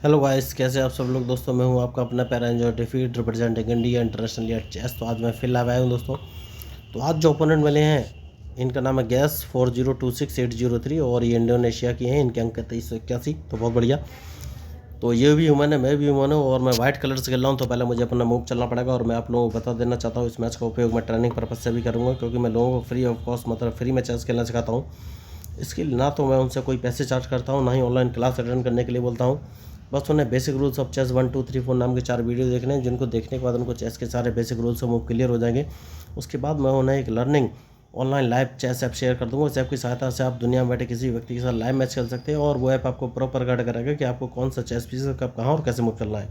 Hello guys, कैसे आप सब लोग। दोस्तों मैं हूं आपका अपना पैरा एंजॉय डिफीट representing India international at chess. तो आज मैं फिर लाया हूं दोस्तों। तो आज जो ओपोनेंट मिले हैं इनका नाम है गैस 4026-803 और ये इंडोनेशिया की हैं। इनके अंक है 2381। तो बहुत बढ़िया। तो ये भी ह्यूमन है, मैं भी ह्यूमन हूँ और मैं वाइट कलर से खेल रहा हूँ। तो पहले मुझे अपना मूव चलना पड़ेगा और मैं आप लोगों को बता देना चाहता हूँ इस मैच का उपयोग मैं ट्रेनिंग पर्पज से भी करूँगा, क्योंकि मैं लोगों को फ्री ऑफ कॉस्ट मतलब फ्री में चेस खेलना सिखाता हूँ। इसके लिए ना तो मैं उनसे कोई पैसे चार्ज करता हूँ, ना ही ऑनलाइन क्लास अटेंड करने के लिए बोलता हूँ। बस उन्हें बेसिक रूल्स ऑफ चेस 1 2 3 4 नाम के 4 वीडियो देखने हैं, जिनको देखने के बाद उनको चेस के सारे बेसिक रूल्स और मूव क्लियर हो जाएंगे। उसके बाद मैं उन्हें एक learning online live chess app share कर दूंगा। उस ऐप की सहायता से आप दुनिया में बैठे किसी व्यक्ति के साथ लाइव मैच खेल सकते हैं और वो ऐप आपको प्रॉपर गाइड करेगा कि आपको कौन सा चेस पीस कब कहाँ और कैसे मूव करना है।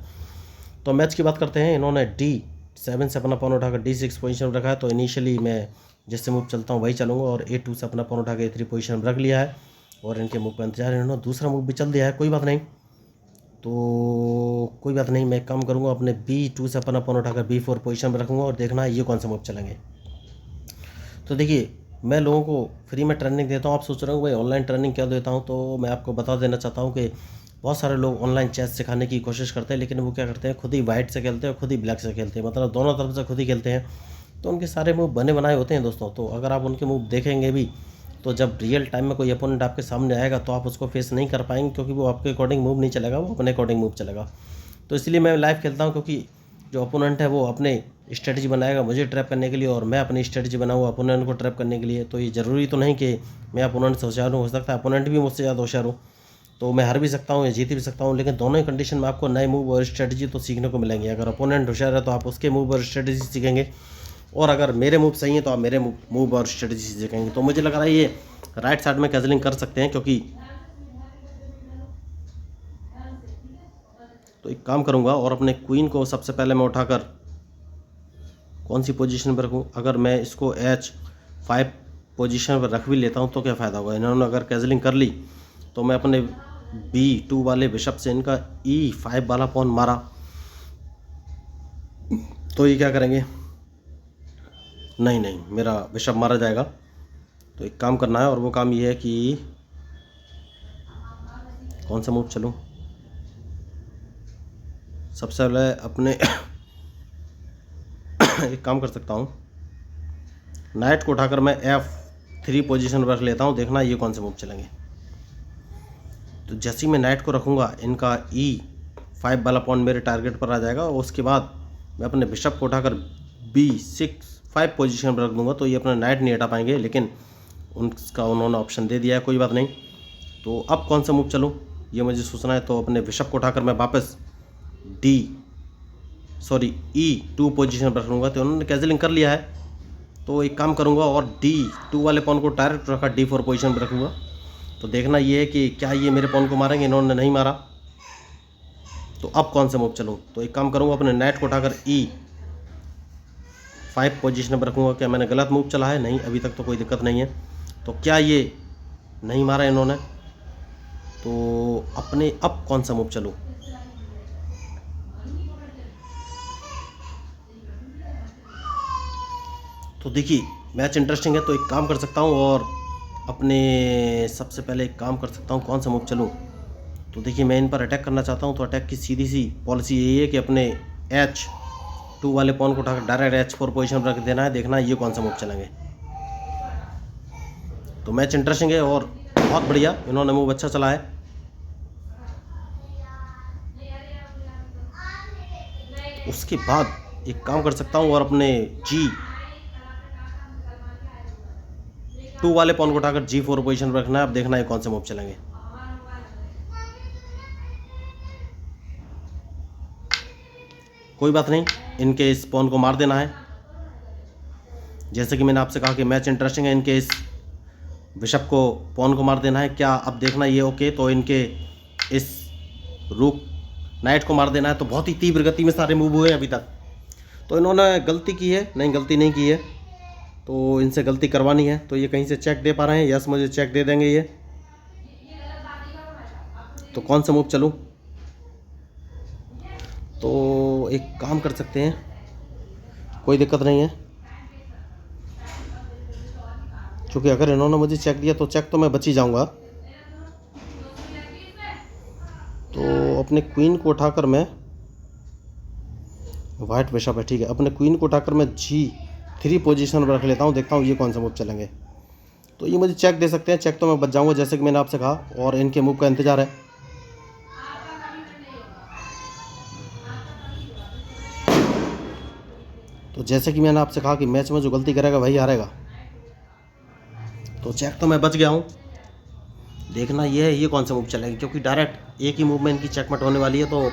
तो मैच की बात करते हैं। इन्होंने D7 से अपना पॉन उठाकर D6 पोजीशन में रखा है। तो इनिशियली मैं जिससे मूव चलता हूँ वही चलूँगा और A2 से अपना पॉन उठा के A3 पोजीशन में रख लिया है और इनके मूव का इंतजार है। इन्होंने दूसरा मूव भी चल दिया है, कोई बात नहीं। तो कोई बात नहीं, मैं एक काम करूँगा, अपने B2 से अपना पॉन उठाकर B4 पोजीशन में रखूँगा और देखना है ये कौन सा मूव चलेंगे। तो देखिए, मैं लोगों को फ्री में ट्रेनिंग देता हूँ। आप सोच रहे हो भाई ऑनलाइन ट्रेनिंग क्या देता हूँ, तो मैं आपको बता देना चाहता हूँ कि बहुत सारे लोग ऑनलाइन चेस सिखाने की कोशिश करते हैं, लेकिन वो क्या करते हैं, खुद ही वाइट से खेलते हैं और खुद ही ब्लैक से खेलते हैं, मतलब दोनों तरफ से खुद ही खेलते हैं। तो उनके सारे मूव बने बनाए होते हैं दोस्तों। तो अगर आप उनके मूव देखेंगे भी तो जब रियल टाइम में कोई अपोनेंट आपके सामने आएगा तो आप उसको फेस नहीं कर पाएंगे, क्योंकि वो आपके अकॉर्डिंग मूव नहीं चलेगा, वो अपने अकॉर्डिंग मूव चलेगा। तो इसलिए मैं लाइव खेलता हूँ, क्योंकि जो अपोनेंट है वो अपने स्ट्रेटजी बनाएगा मुझे ट्रैप करने के लिए और मैं अपनी स्ट्रेटजी बनाऊँ अपोनेंट को ट्रैप करने के लिए। तो ये ज़रूरी तो नहीं कि मैं अपोनेंट से होशियार हूँ, हो सकता है अपोनेंट भी मुझसे ज़्यादा होशियार हो। तो मैं हार भी सकता हूँ या जीत भी सकता हूँ, लेकिन दोनों ही कंडीशन में आपको नए मूव और स्ट्रेटजी तो सीखने को मिलेंगे। अगर अपोनेंट होशियार है तो आप उसके मूव और स्ट्रेटजी सीखेंगे, और अगर मेरे मूव सही हैं तो आप मेरे मूव और स्ट्रेटजी सीखेंगे। तो मुझे लग रहा है ये राइट साइड में कैजलिंग कर सकते हैं, क्योंकि तो एक काम करूँगा और अपने क्वीन को सबसे पहले मैं उठाकर कौन सी पोजीशन पर रखूँ। अगर मैं इसको H5 पोजीशन पर रख भी लेता हूँ तो क्या फ़ायदा होगा। इन्होंने अगर कैजलिंग कर ली तो मैं अपने B2 वाले बिशप से इनका E5 वाला पॉन मारा तो ये क्या करेंगे, नहीं नहीं, मेरा बिशप मारा जाएगा। तो एक काम करना है और वो काम ये है कि कौन सा मूव चलूँ। सबसे पहले अपने एक काम कर सकता हूँ, नाइट को उठाकर मैं F3 पोजीशन पर रख लेता हूँ, देखना ये कौन से मूव चलेंगे। तो जैसे ही मैं नाइट को रखूँगा इनका E5 वाला पॉइंट मेरे टारगेट पर आ जाएगा और उसके बाद मैं अपने बिशप को उठाकर B6-5 पोजीशन पर रख दूँगा। तो ये अपना नाइट नहीं हटा पाएंगे, लेकिन उनका उन्होंने ऑप्शन दे दिया है, कोई बात नहीं। तो अब कौन सा मूव चलूँ ये मुझे सोचना है। तो अपने बिशप को उठाकर मैं वापस E2 पोजीशन पर रखूँगा। तो उन्होंने कैजलिंग कर लिया है, तो एक काम करूँगा और D2 वाले पॉन को डायरेक्ट रखा D4 पोजीशन पर रखूँगा। तो देखना ये है कि क्या ये मेरे पॉन को मारेंगे। इन्होंने नहीं मारा, तो अब कौन सा मूव चलूँ। तो एक काम करूँगा, अपने नाइट को उठाकर E5 पोजीशन पर रखूँगा। क्या मैंने गलत मूव चला है? नहीं, अभी तक तो कोई दिक्कत नहीं है। तो क्या ये नहीं मारा इन्होंने, तो अपने अब कौन सा मूव चलूँ। तो देखिए मैच इंटरेस्टिंग है, तो एक काम कर सकता हूँ और अपने सबसे पहले एक काम कर सकता हूँ, कौन सा मूव चलूँ। तो देखिए मैं इन पर अटैक करना चाहता हूँ। तो अटैक की सीधी सी पॉलिसी यही है कि अपने H2 वाले पॉन को उठाकर डायरेक्ट H4 पोजीशन पर रख देना है, देखना है ये कौन सा मूव चलेंगे। तो मैच इंटरेस्टिंग है और बहुत बढ़िया, इन्होंने मूव अच्छा चला है। उसके बाद एक काम कर सकता हूँ और अपने G2 वाले पॉन को उठाकर G4 पोजीशन पर रखना है, अब देखना है कौन से मूव चलेंगे। कोई बात नहीं, इनके इस पॉन को मार देना है। जैसे कि मैंने आपसे कहा कि मैच इंटरेस्टिंग है, इनके इस बिशप को पॉन को मार देना है। क्या अब देखना ये ओके, तो इनके इस रूक नाइट को मार देना है। तो बहुत ही तीव्र गति में सारे मूव हुए अभी तक। तो इन्होंने गलती की है? नहीं, गलती नहीं की है, तो इनसे गलती करवानी है। तो ये कहीं से चेक दे पा रहे हैं? यस, मुझे चेक दे देंगे ये। तो कौन सा मूव चलूँ। तो एक काम कर सकते हैं, कोई दिक्कत नहीं है, क्योंकि अगर इन्होंने मुझे चेक दिया तो चेक तो मैं बच ही जाऊंगा। तो अपने क्वीन को उठाकर मैं, वाइट बिशप है, ठीक है, अपने क्वीन को उठाकर मैं G3 पोजीशन पर रख लेता हूँ, देखता हूँ ये कौन सा मूव चलेंगे। तो ये मुझे चेक दे सकते हैं, चेक तो मैं बच जाऊँगा जैसे कि मैंने आपसे कहा, और इनके मूव का इंतज़ार है। तो जैसे कि मैंने आपसे कहा कि मैच में जो गलती करेगा वही हारेगा, तो चेक तो मैं बच गया हूँ। देखना ये है ये कौन सा मूव चलेगा, क्योंकि डायरेक्ट एक ही मूव में इनकी चेकमेट होने वाली है। तो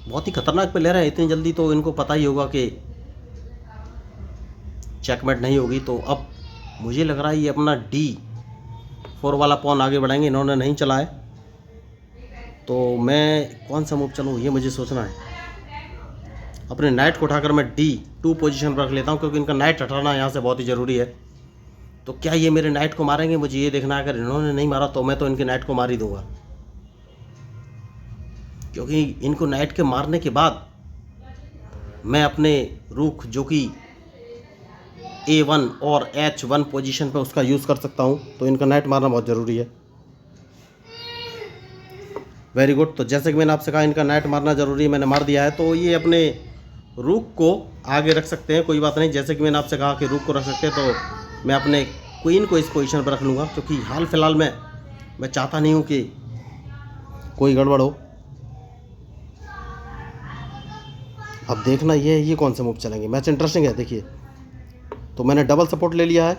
बहुत ही खतरनाक प्लेयर है, इतनी जल्दी तो इनको पता ही होगा कि चेकमेट नहीं होगी। तो अब मुझे लग रहा है ये अपना D4 वाला पॉन आगे बढ़ाएंगे, इन्होंने नहीं चला है। तो मैं कौन सा मूव चलूँ ये मुझे सोचना है। अपने नाइट को उठाकर मैं D2 पोजीशन पर रख लेता हूँ, क्योंकि इनका नाइट हटाना यहाँ से बहुत ही ज़रूरी है। तो क्या ये मेरे नाइट को मारेंगे, मुझे ये देखना है। अगर इन्होंने नहीं मारा तो मैं तो इनके नाइट को मार ही दूंगा, क्योंकि इनको नाइट के मारने के बाद मैं अपने रुख जो कि A1 और H1 पोजीशन पे उसका यूज़ कर सकता हूँ। तो इनका नाइट मारना बहुत ज़रूरी है। Very good. तो जैसे कि मैंने आपसे कहा इनका नाइट मारना ज़रूरी है, मैंने मार दिया है। तो ये अपने रुख को आगे रख सकते हैं, कोई बात नहीं। जैसे कि मैंने आपसे कहा कि रुख को रख सकते हैं, तो मैं अपने क्वीन को इस पोजीशन पर रख लूँगा, क्योंकि हाल फिलहाल में मैं चाहता नहीं हूँ कि कोई गड़बड़ हो। अब देखना ये कौन से मूव चलेंगे, मैच इंटरेस्टिंग है। देखिए, तो मैंने डबल सपोर्ट ले लिया है,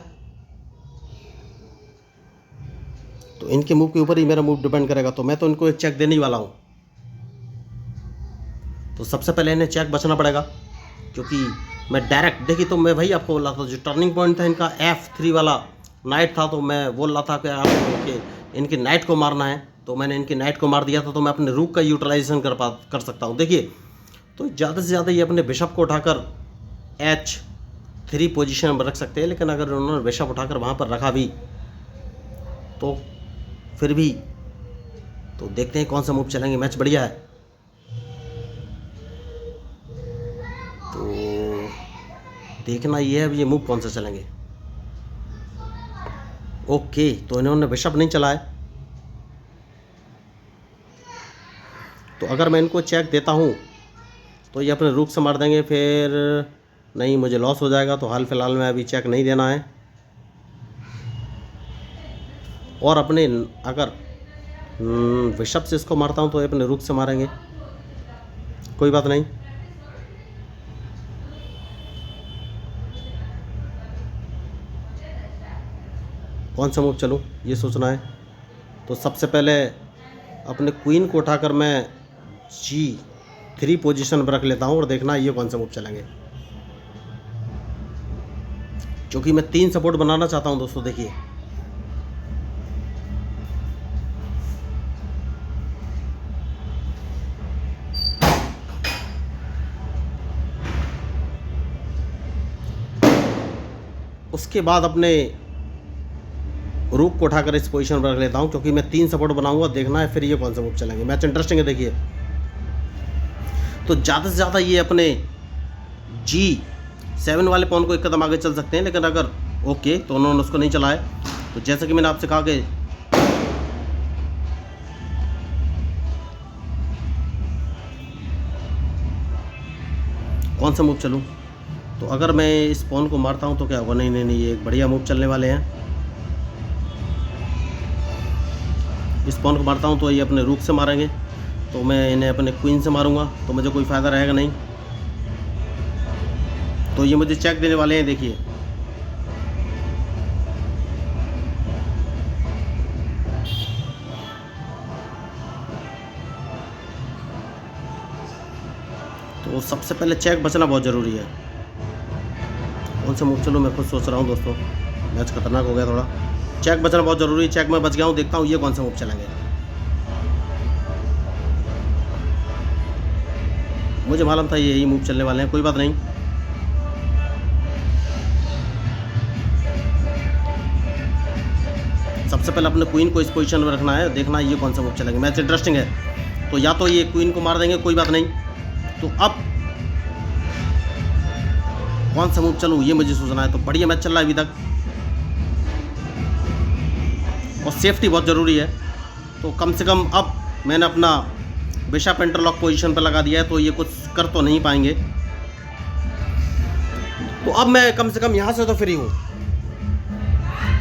तो इनके मूव के ऊपर ही मेरा मूव डिपेंड करेगा। तो मैं तो इनको एक चेक देने ही वाला हूँ। तो सबसे पहले इन्हें चेक बचना पड़ेगा, क्योंकि मैं डायरेक्ट, देखिए, तो मैं वही आपको बोल रहा था, जो टर्निंग पॉइंट था इनका F3 वाला नाइट था। तो मैं बोल रहा था कि आपको इनके नाइट को मारना है, तो मैंने इनके नाइट को मार दिया था। तो मैं अपने रुख का यूटिलाइजेशन कर सकता हूँ। देखिए, तो ज़्यादा से ज़्यादा ये अपने बिशप को उठाकर H3 पोजीशन पर रख सकते हैं, लेकिन अगर उन्होंने बिशप उठाकर वहाँ पर रखा भी तो फिर भी, तो देखते हैं कौन सा मूव चलेंगे। मैच बढ़िया है। तो देखना ये है अब ये मूव कौन सा चलेंगे। ओके, तो इन्होंने बिशप नहीं चला है। तो अगर मैं इनको चेक देता हूँ तो ये अपने रुख से मार देंगे, फिर नहीं, मुझे लॉस हो जाएगा। तो हाल फिलहाल में अभी चेक नहीं देना है। और अपने अगर बिशप से इसको मारता हूँ तो अपने रुख से मारेंगे, कोई बात नहीं। कौन सा मूव चलूँ ये सोचना है। तो सबसे पहले अपने क्वीन को उठाकर मैं G3 पोजीशन पर रख लेता हूँ, और देखना ये कौन सा मूव चलेंगे, क्योंकि मैं 3 सपोर्ट बनाना चाहता हूँ दोस्तों। देखिए, उसके बाद अपने रुख को उठाकर इस पोजीशन पर रख लेता हूँ, क्योंकि मैं 3 सपोर्ट बनाऊंगा। देखना है फिर ये कौन सा मूव चलेंगे। मैच इंटरेस्टिंग है। देखिए, तो ज़्यादा से ज़्यादा ये अपने G7 वाले पॉन को एक कदम आगे चल सकते हैं, लेकिन अगर ओके तो उन्होंने उसको नहीं चला है। तो जैसे कि मैंने आपसे कहा कि कौन सा मूव चलूँ, तो अगर मैं इस पॉन को मारता हूँ तो क्या होगा। नहीं, ये एक बढ़िया मूव चलने वाले हैं। इस पॉन को मारता हूँ तो ये अपने रुख से मारेंगे, तो मैं इन्हें अपने क्वीन से मारूंगा, तो मुझे कोई फ़ायदा रहेगा नहीं। तो ये मुझे चेक देने वाले हैं। देखिए, तो सबसे पहले चेक बचना बहुत ज़रूरी है। कौन सा मूव चलो मैं खुद सोच रहा हूँ दोस्तों, मैच खतरनाक हो गया थोड़ा। चेक बचना बहुत ज़रूरी है। चेक में बच गया हूँ, देखता हूँ ये कौन सा मूव चलेंगे। मुझे मालूम था यही मूव चलने वाले हैं, कोई बात नहीं। सबसे पहले अपने क्वीन को इस पोजीशन में रखना है, देखना ये कौन सा मूव चलेंगे। मैच इंटरेस्टिंग है। तो या तो ये क्वीन को मार देंगे, कोई बात नहीं। तो अब कौन सा मूव चलूँ ये मुझे सोचना है। तो बढ़िया मैच चल रहा है अभी तक, और सेफ्टी बहुत ज़रूरी है। तो कम से कम अब मैंने अपना बिशप इंटरलॉक पोजीशन पर लगा दिया है, तो ये कुछ कर तो नहीं पाएंगे। तो अब मैं कम से कम यहाँ से तो फ्री हूँ,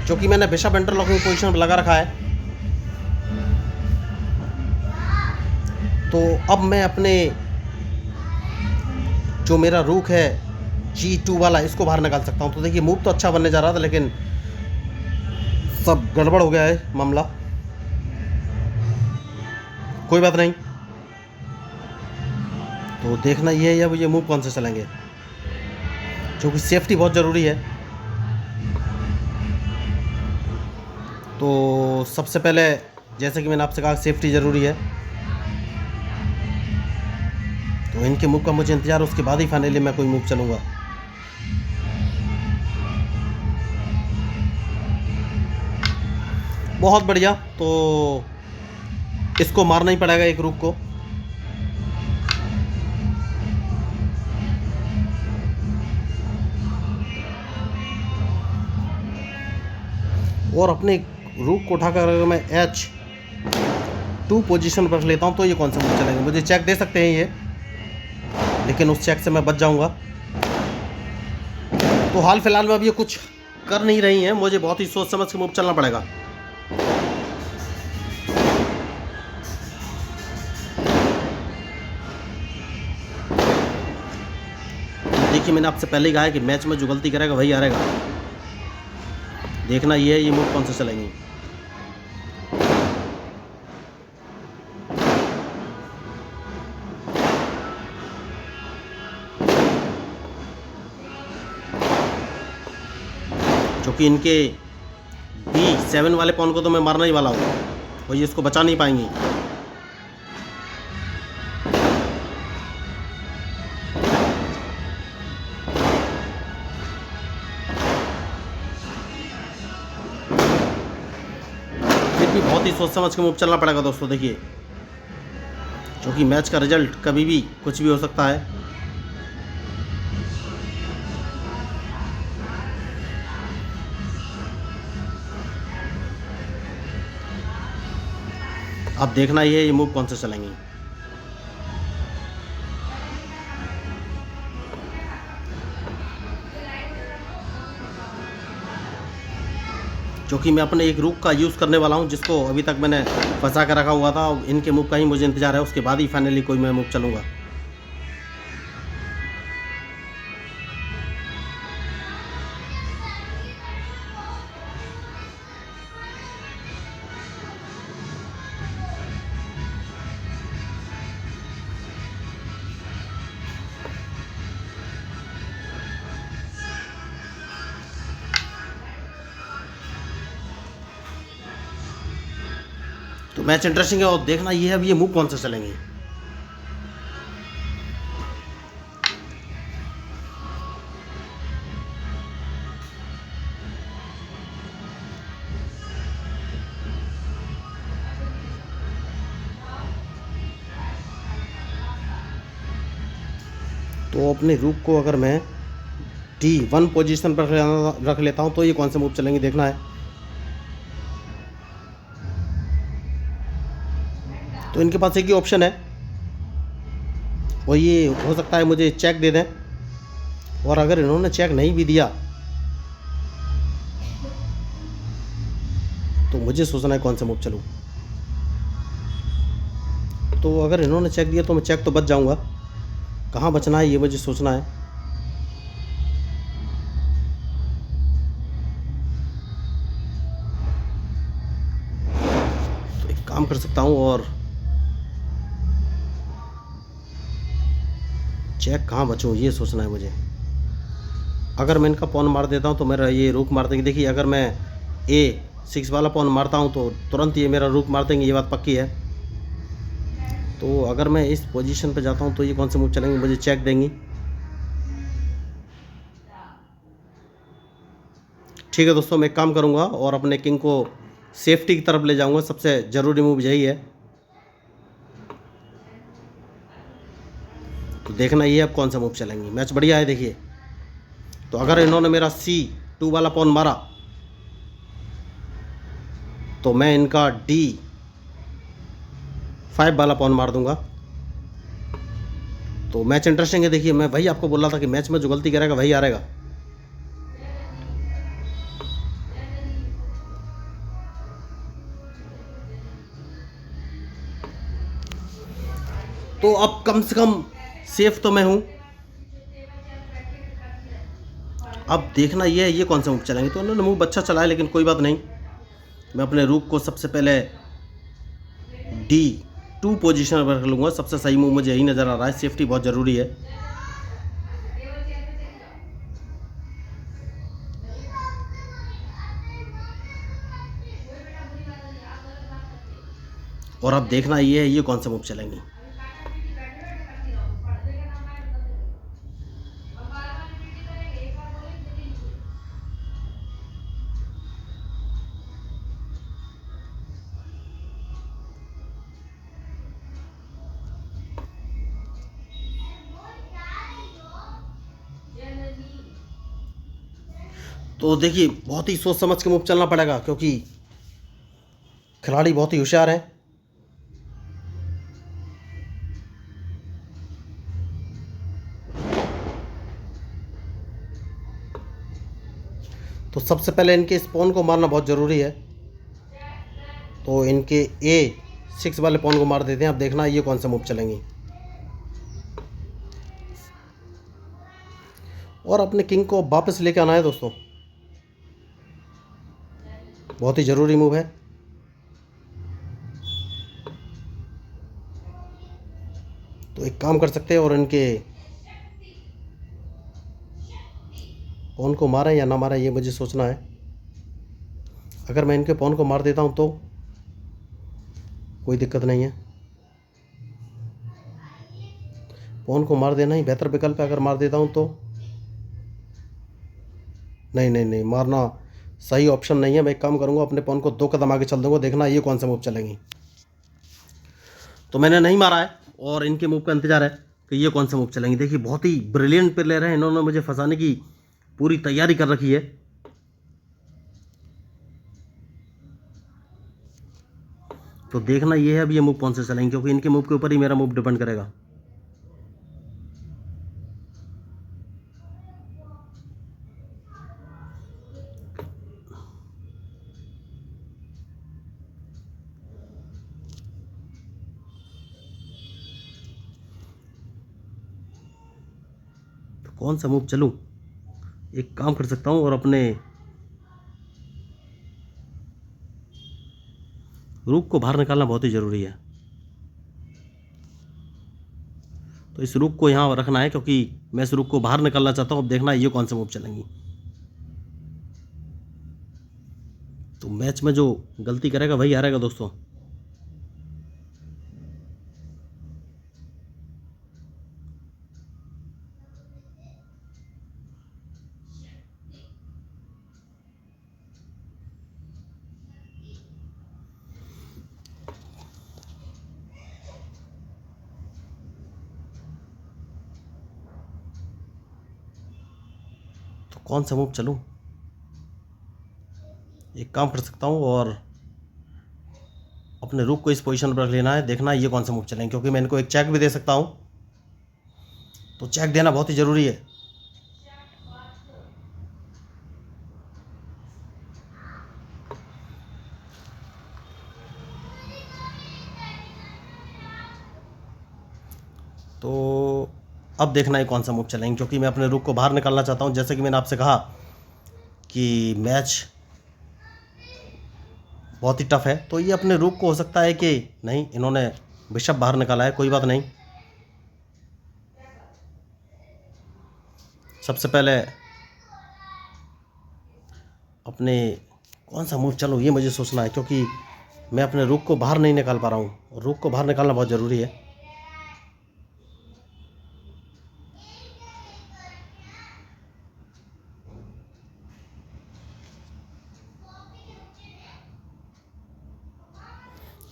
क्योंकि मैंने बिशप इंटरलॉकिंग पोजीशन पर लगा रखा है। तो अब मैं अपने जो मेरा रूक है G2 वाला, इसको बाहर निकाल सकता हूँ। तो देखिए मूव तो अच्छा बनने जा रहा था, लेकिन सब गड़बड़ हो गया है मामला। कोई बात नहीं, तो देखना ये है अब ये मूव कौन से चलेंगे, क्योंकि सेफ्टी बहुत ज़रूरी है। तो सबसे पहले जैसे कि मैंने आपसे कहा, सेफ्टी ज़रूरी है, तो इनके मूव का मुझे इंतज़ार, उसके बाद ही फाइनली मैं कोई मूव चलूँगा। बहुत बढ़िया, तो इसको मारना ही पड़ेगा एक रूक को। और अपने रूक को उठाकर अगर मैं H2 पोजीशन पर रख लेता हूँ तो ये कौन सा मूव चलेंगे। मुझे चेक दे सकते हैं ये, लेकिन उस चेक से मैं बच जाऊँगा। तो हाल फिलहाल में अब ये कुछ कर नहीं रही हैं, मुझे बहुत ही सोच समझ के मूव चलना पड़ेगा। देखिए मैंने आपसे पहले ही कहा है कि मैच में जो गलती करेगा वही हारेगा। देखना ये है ये मूव कौन से चलेंगे। क्योंकि इनके B7 वाले पॉन को तो मैं मारने ही वाला हूँ, और ये इसको बचा नहीं पाएंगी। फिर भी बहुत ही सोच समझ के मूव चलना पड़ेगा दोस्तों। देखिए, क्योंकि मैच का रिजल्ट कभी भी कुछ भी हो सकता है। अब देखना ही है ये मूव कौन से चलेंगे। क्योंकि मैं अपने एक रूक का यूज़ करने वाला हूं, जिसको अभी तक मैंने फंसा कर रखा हुआ था। इनके मूव का ही मुझे इंतज़ार है, उसके बाद ही फाइनली कोई मैं मूव चलूँगा। तो मैच इंटरेस्टिंग है, और देखना ये है अब ये मूव कौन से चलेंगे। तो अपने रूक को अगर मैं D1 पोजीशन पर रख लेता हूं तो ये कौन से मूव चलेंगे, देखना है। तो इनके पास एक ही ऑप्शन है, और ये हो सकता है मुझे चेक दे दें। और अगर इन्होंने चेक नहीं भी दिया तो मुझे सोचना है कौन सा मूव चलूं। तो अगर इन्होंने चेक दिया तो मैं चेक तो बच जाऊंगा, कहाँ बचना है ये मुझे सोचना है। तो एक काम कर सकता हूँ, और चेक कहाँ बचूँ ये सोचना है मुझे। अगर मैं इनका पॉन मार देता हूँ तो मेरा ये रूक मार देंगे। देखिए अगर मैं A6 वाला पॉन मारता हूँ तो तुरंत ये मेरा रूक मार देंगे, ये बात पक्की है। तो अगर मैं इस पोजीशन पे जाता हूँ तो ये कौन से मूव चलेंगे, मुझे चेक देंगी। ठीक है दोस्तों, मैं एक काम करूँगा और अपने किंग को सेफ्टी की तरफ ले जाऊँगा। सबसे ज़रूरी मूव यही है। तो देखना ये अब कौन सा मूव चलेंगे। मैच बढ़िया है देखिए। तो अगर इन्होंने मेरा C2 वाला पॉन मारा तो मैं इनका D5 वाला पॉन मार दूंगा। तो मैच इंटरेस्टिंग है। देखिए मैं वही आपको बोल रहा था कि मैच में जो गलती करेगा वही हारेगा। तो अब कम से कम सेफ तो मैं हूँ। अब देखना ये है ये कौन सा मूव चलेंगे। तो उन्होंने मूव अच्छा चलाया, लेकिन कोई बात नहीं। मैं अपने रूक को सबसे पहले D2 पोजीशन पर रख लूँगा। सबसे सही मूव मुझे यही नज़र आ रहा है। सेफ्टी बहुत ज़रूरी है। और अब देखना ये है ये कौन सा मूव चलेंगे। तो देखिए बहुत ही सोच समझ के मूव चलना पड़ेगा, क्योंकि खिलाड़ी बहुत ही होशियार हैं। तो सबसे पहले इनके इस पॉन को मारना बहुत ज़रूरी है। तो इनके A6 वाले पॉन को मार देते हैं। अब देखना ये कौन सा मूव चलेंगे। और अपने किंग को वापस लेके आना है दोस्तों। बहुत ही ज़रूरी मूव है। तो एक काम कर सकते हैं और इनके पॉन को मारें या ना मारें ये मुझे सोचना है। अगर मैं इनके पॉन को मार देता हूँ तो कोई दिक्कत नहीं है। पॉन को मार देना ही बेहतर विकल्प है। अगर मार देता हूँ तो नहीं नहीं नहीं, मारना सही ऑप्शन नहीं है। मैं एक काम करूँगा, अपने पॉन को 2 कदम आगे चल दूँगा। देखना ये कौन सा मूव चलेंगी। तो मैंने नहीं मारा है और इनके मूव का इंतजार है कि ये कौन सा मूव चलेंगे। देखिए बहुत ही ब्रिलियंट प्लेयर है। इन्होंने मुझे फंसाने की पूरी तैयारी कर रखी है। तो देखना ये है अब ये मूव कौन से चलेंगे, क्योंकि इनके मूव के ऊपर ही मेरा मूव डिपेंड करेगा। तो कौन सा मूव चलूं। एक काम कर सकता हूं और अपने रूक को बाहर निकालना बहुत ही ज़रूरी है। तो इस रूक को यहाँ रखना है, क्योंकि मैं इस रूक को बाहर निकालना चाहता हूँ। अब देखना ये कौन सा मूव चलेंगी। तो मैच में जो गलती करेगा वही हारेगा दोस्तों। तो कौन सा मूव चलूं। एक काम कर सकता हूँ और अपने रूक को इस पोजीशन पर रख लेना है। देखना ये कौन सा मूव चलेंगे, क्योंकि मैं इनको एक चेक भी दे सकता हूँ। तो चेक देना बहुत ही ज़रूरी है। तो अब देखना है कौन सा मूव चलेंगे, क्योंकि मैं अपने रूक को बाहर निकालना चाहता हूँ। जैसे कि मैंने आपसे कहा कि मैच बहुत ही टफ है। तो ये अपने रूक को हो सकता है कि नहीं, इन्होंने बिशप बाहर निकाला है। कोई बात नहीं। सबसे पहले अपने कौन सा मूव चलो ये मुझे सोचना है, क्योंकि मैं अपने रूक को बाहर नहीं निकाल पा रहा हूँ और रूक को बाहर निकालना बहुत ज़रूरी है।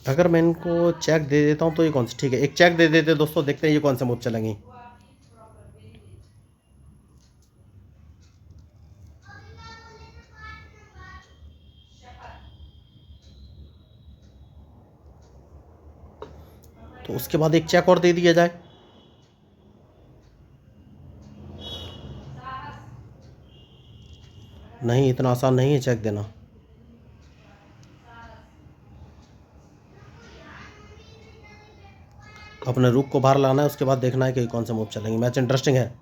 अगर मैं इनको चेक दे देता हूँ तो ये कौन सा, ठीक है एक चेक दे देते दोस्तों। देखते हैं ये कौन सा मूव चलेंगी। तो उसके बाद एक चेक और दे दिया जाए। नहीं, इतना आसान नहीं है चेक देना। अपने रुक को बाहर लाना है, उसके बाद देखना है कि कौन से मूव चलेंगे। मैच इंटरेस्टिंग है।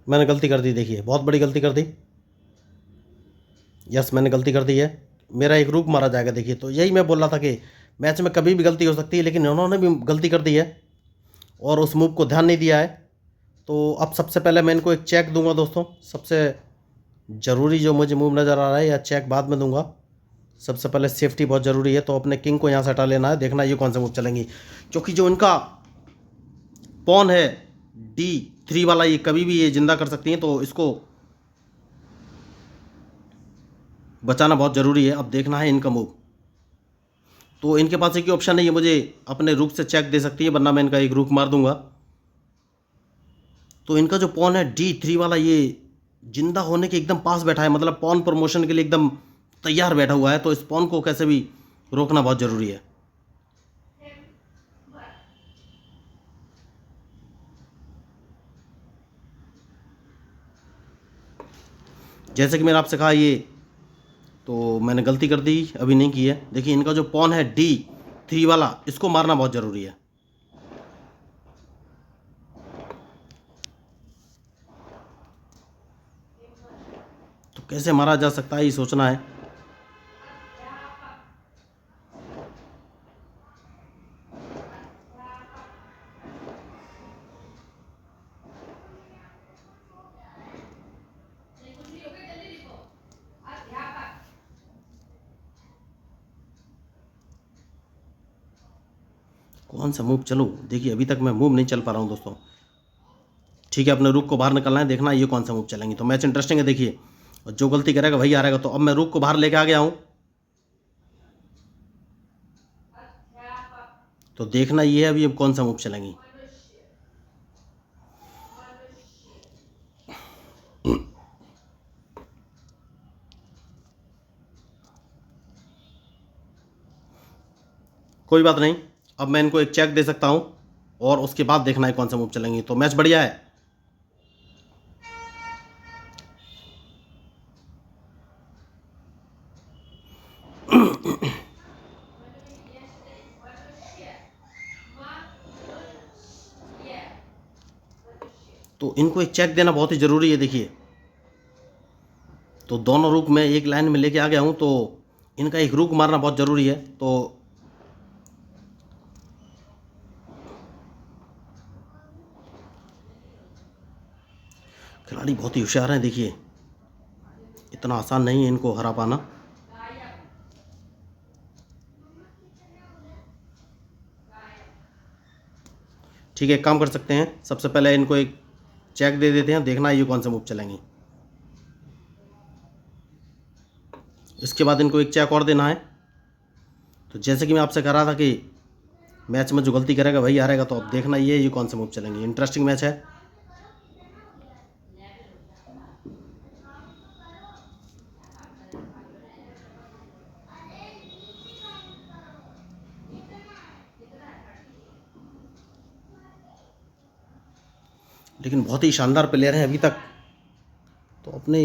मैंने गलती कर दी, देखिए बहुत बड़ी गलती कर दी। यस, मैंने गलती कर दी है। मेरा एक रुक मारा जाएगा। देखिए, तो यही मैं बोल रहा था कि मैच में कभी भी गलती हो सकती है, लेकिन इन्होंने भी गलती कर दी है और उस मूव को ध्यान नहीं दिया है। तो अब सबसे पहले मैं इनको एक चेक दूंगा दोस्तों। सबसे ज़रूरी जो मुझे मूव नज़र आ रहा है, या चेक बाद में दूंगा। सबसे पहले सेफ्टी बहुत ज़रूरी है, तो अपने किंग को यहाँ से हटा लेना है। देखना ये कौन सा मूव चलेंगी, क्योंकि जो इनका पॉन है D3 वाला, ये कभी भी ये जिंदा कर सकती हैं, तो इसको बचाना बहुत ज़रूरी है। अब देखना है इनका मूव। तो इनके पास एक ही ऑप्शन है, ये मुझे अपने रुक से चेक दे सकती है, वरना मैं इनका एक रुक मार दूंगा। तो इनका जो पॉन है D3 वाला, ये जिंदा होने के एकदम पास बैठा है, मतलब पॉन प्रमोशन के लिए एकदम तैयार बैठा हुआ है। तो इस पॉन को कैसे भी रोकना बहुत ज़रूरी है। जैसे कि मैंने आपसे कहा, ये तो मैंने गलती कर दी, अभी नहीं की है। देखिए, इनका जो पॉन है D3 वाला, इसको मारना बहुत ज़रूरी है। तो कैसे मारा जा सकता है, ये सोचना है। कौन सा मूव चलूँ? देखिए, अभी तक मैं मूव नहीं चल पा रहा हूँ दोस्तों। ठीक है, अपने रुक को बाहर निकलना है, देखना ये कौन सा मूव चलेंगे। तो मैच इंटरेस्टिंग है। देखिए, और जो गलती करेगा वही हारेगा। तो अब मैं रुक को बाहर लेके आ गया हूँ। तो देखना ये है अभी अब कौन सा मूव चलेंगी। कोई बात नहीं, अब मैं इनको एक चेक दे सकता हूँ और उसके बाद देखना है कौन सा मूव चलेंगी। तो मैच बढ़िया है। तो इनको एक चेक देना बहुत ही ज़रूरी है। देखिए, तो दोनों रुक मैं एक लाइन में लेके आ गया हूँ, तो इनका एक रुक मारना बहुत ज़रूरी है। तो खिलाड़ी बहुत ही होशियार हैं। देखिए, इतना आसान नहीं है इनको हरा पाना। ठीक है, एक काम कर सकते हैं, सबसे पहले इनको एक चेक दे देते हैं, देखना ये कौन सा मूव चलेंगी। इसके बाद इनको एक चेक और देना है। तो जैसे कि मैं आपसे कह रहा था कि मैच में जो गलती करेगा वही हारेगा। तो अब देखना ये कौन सा मूव चलेंगे। इंटरेस्टिंग मैच है। लेकिन बहुत ही शानदार प्लेयर हैं अभी तक। तो अपने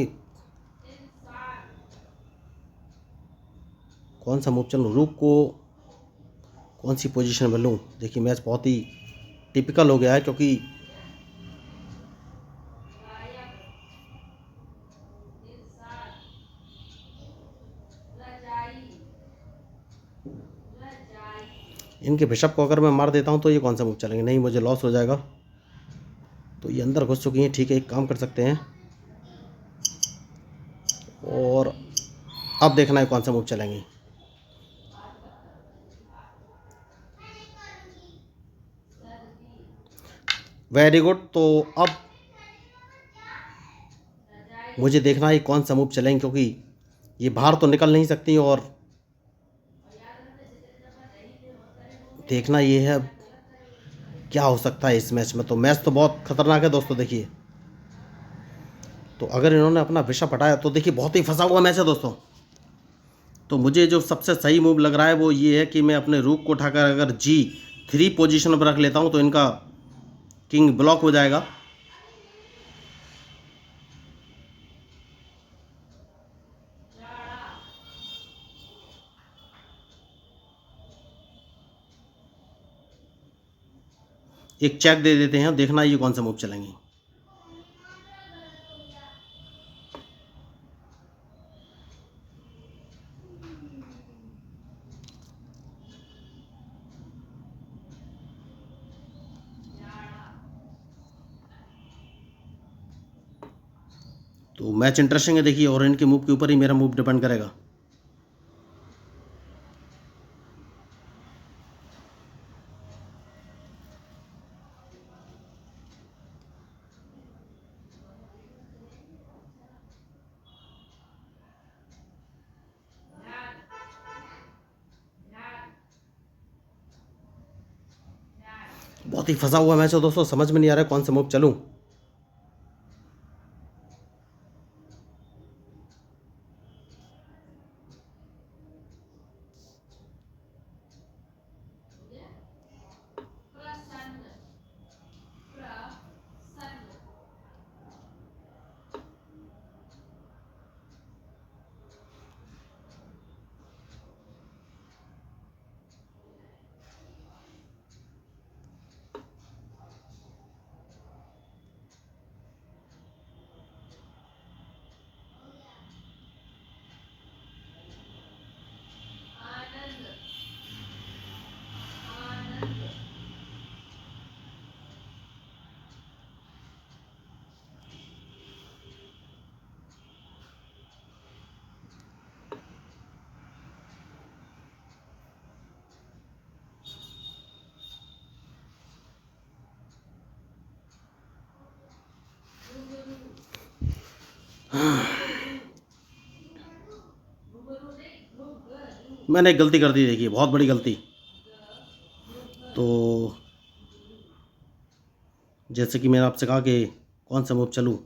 कौन सा मूव चलूँ, रुक को कौन सी पोजीशन में लूँ। देखिए, मैच बहुत ही टिपिकल हो गया है, क्योंकि इनके बिशप को अगर मैं मार देता हूँ तो ये कौन सा मूव चलेंगे। नहीं, मुझे लॉस हो जाएगा। तो ये अंदर घुस चुकी हैं। ठीक है, एक काम कर सकते हैं, और अब देखना है कौन सा मूव चलेंगे। Very good. तो अब मुझे देखना है कौन सा मूव चलेंगे, क्योंकि ये बाहर तो निकल नहीं सकती, और देखना ये है अब क्या हो सकता है इस मैच में। तो मैच तो बहुत खतरनाक है दोस्तों। देखिए, तो अगर इन्होंने अपना विषा पटाया तो देखिए बहुत ही फंसा हुआ मैच है दोस्तों। तो मुझे जो सबसे सही मूव लग रहा है वो ये है कि मैं अपने रूक को उठाकर अगर G3 पोजीशन पर रख लेता हूँ तो इनका किंग ब्लॉक हो जाएगा। एक चेक दे देते हैं, देखना ये कौन सा मूव चलेंगे। तो मैच इंटरेस्टिंग है देखिए, और इनके मूव के ऊपर ही मेरा मूव डिपेंड करेगा। बहुत ही फंसा हुआ मैच है दोस्तों, समझ में नहीं आ रहा है कौन सा मूव चलूं। मैंने एक गलती कर दी देखिए, बहुत बड़ी गलती। तो जैसे कि मैंने आपसे कहा कि कौन सा मूव चलूं,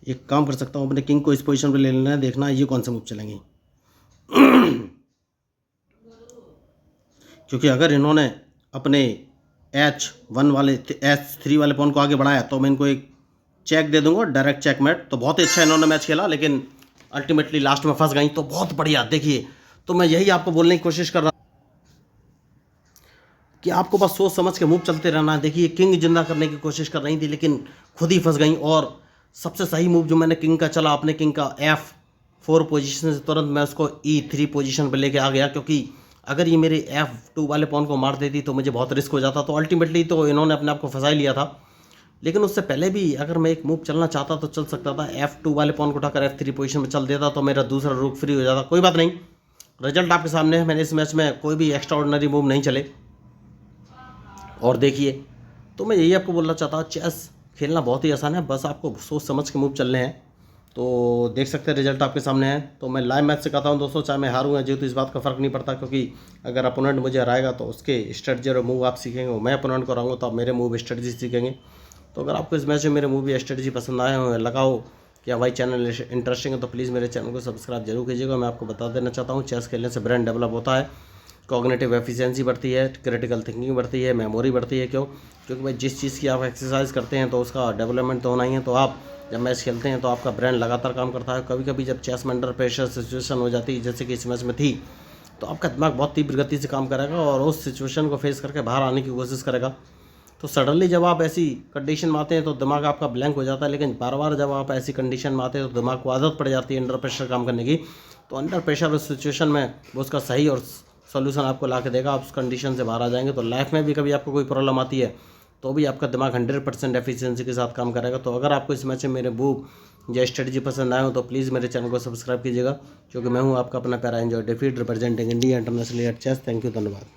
एक काम कर सकता हूं, अपने किंग को इस पोजीशन पे ले लेना है, देखना ये कौन सा मूव चलेंगे। क्योंकि अगर इन्होंने अपने H1 वाले H3 वाले पॉन को आगे बढ़ाया तो मैं इनको एक चेक दे दूंगा, डायरेक्ट चेकमेट। तो बहुत ही अच्छा इन्होंने मैच खेला, लेकिन अल्टीमेटली लास्ट में फंस गई। तो बहुत बढ़िया देखिए, तो मैं यही आपको बोलने की कोशिश कर रहा कि आपको बस सोच समझ के मूव चलते रहना है। देखिए किंग जिंदा करने की कोशिश कर रही थी, लेकिन खुद ही फंस गई। और सबसे सही मूव जो मैंने किंग का चला, अपने किंग का F4 पोजीशन से तुरंत मैं उसको E3 पोजीशन पर लेके आ गया, क्योंकि अगर ये मेरे F2 वाले पॉन को मार देती तो मुझे बहुत रिस्क हो जाता। तो अल्टीमेटली तो इन्होंने अपने आप को फंसा ही लिया था, लेकिन उससे पहले भी अगर मैं एक मूव चलना चाहता तो चल सकता था। F2 वाले पॉन को उठाकर F3 पोजीशन में चल देता तो मेरा दूसरा रूक फ्री हो जाता। कोई बात नहीं, रिजल्ट आपके सामने है। मैंने इस मैच में कोई भी एक्स्ट्रा ऑर्डिनरी मूव नहीं चले। और देखिए, तो मैं यही आपको बोलना चाहता हूँ, चेस खेलना बहुत ही आसान है, बस आपको सोच समझ के मूव चलने हैं। तो देख सकते हैं रिजल्ट आपके सामने है। तो मैं लाइव मैच से कहता हूँ दोस्तों, चाहे मैं हारूँ या जीतूँ, इस बात का फ़र्क नहीं पड़ता, क्योंकि अगर अपोनेंट मुझे हराएगा तो उसके स्ट्रेटजी और मूव आप सीखेंगे, मैं अपोनेंट को हराऊंगा तो आप मेरे मूव स्ट्रेटजी सीखेंगे। तो अगर आपको इस मैच में मेरे मूव या स्ट्रेटजी पसंद आए हो, लगाओ कि भाई चैनल इंटरेस्टिंग है, तो प्लीज़ मेरे चैनल को सब्सक्राइब जरूर कीजिएगा। मैं आपको बता देना चाहता हूँ, चेस खेलने से ब्रेन डेवलप होता है, कॉग्निटिव एफिशिएंसी बढ़ती है, क्रिटिकल थिंकिंग बढ़ती है, मेमोरी बढ़ती है। क्योंकि भाई जिस चीज़ की आप एक्सरसाइज करते हैं तो उसका डेवलपमेंट तो होना ही है। तो आप जब मैच खेलते हैं तो आपका ब्रेन लगातार काम करता है। कभी कभी जब चेस में अंडर प्रेशर सिचुएशन हो जाती है, जैसे कि इस मैच में थी, तो आपका दिमाग बहुत तीव्र गति से काम करेगा और उस सिचुएशन को फेस करके बाहर आने की कोशिश करेगा। तो सडनली जब आप ऐसी कंडीशन में आते हैं तो दिमाग आपका ब्लैंक हो जाता है, लेकिन बार बार जब आप ऐसी कंडीशन में आते हैं तो दिमाग को आदत पड़ जाती है अंडर प्रेशर काम करने की। तो अंडर प्रेशर उस सिचुएशन में वो उसका सही और सोल्यूशन आपको ला के देगा, आप उस कंडीशन से बाहर आ जाएंगे। तो लाइफ में भी कभी आपको कोई प्रॉब्लम आती है तो भी आपका दिमाग 100% एफिशिएंसी के साथ काम करेगा। तो अगर आपको इस मैच में मेरे मूव या स्ट्रेटजी पसंद आए हो तो प्लीज़ मेरे चैनल को सब्सक्राइब कीजिएगा, क्योंकि मैं हूँ आपका अपना पैरा एंजॉय डिफीट representing India international at chess. Thank you, धन्यवाद।